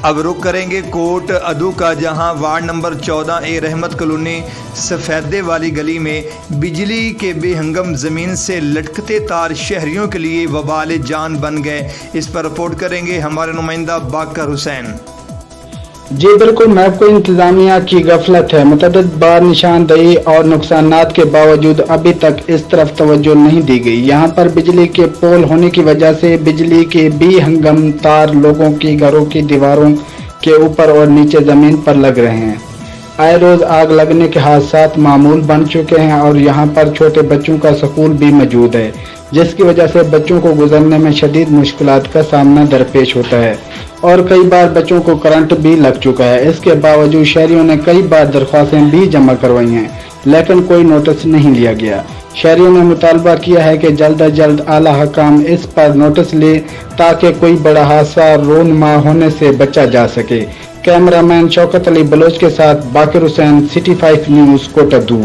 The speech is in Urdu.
اب رخ کریں گے کوٹ ادو کا، جہاں وارڈ نمبر 14A رحمت کالونی سفیدے والی گلی میں بجلی کے بے ہنگم زمین سے لٹکتے تار شہریوں کے لیے وبال جان بن گئے۔ اس پر رپورٹ کریں گے ہمارے نمائندہ باقر حسین۔ جی بالکل، محکمہ انتظامیہ کی غفلت ہے۔ متعدد بار نشاندہی اور نقصانات کے باوجود ابھی تک اس طرف توجہ نہیں دی گئی۔ یہاں پر بجلی کے پول ہونے کی وجہ سے بجلی کے بے ہنگم تار لوگوں کی گھروں کی دیواروں کے اوپر اور نیچے زمین پر لگ رہے ہیں۔ آئے روز آگ لگنے کے حادثات معمول بن چکے ہیں اور یہاں پر چھوٹے بچوں کا سکول بھی موجود ہے، جس کی وجہ سے بچوں کو گزرنے میں شدید مشکلات کا سامنا درپیش ہوتا ہے اور کئی بار بچوں کو کرنٹ بھی لگ چکا ہے۔ اس کے باوجود شہریوں نے کئی بار درخواستیں بھی جمع کروائی ہیں، لیکن کوئی نوٹس نہیں لیا گیا۔ شہریوں نے مطالبہ کیا ہے کہ جلد از جلد اعلیٰ حکام اس پر نوٹس لے تاکہ کوئی بڑا حادثہ رونما ہونے سے بچا جا سکے۔ کیمرہ مین شوکت علی بلوچ کے ساتھ باقر حسین، سٹی 5 نیوز، کوٹ ادو۔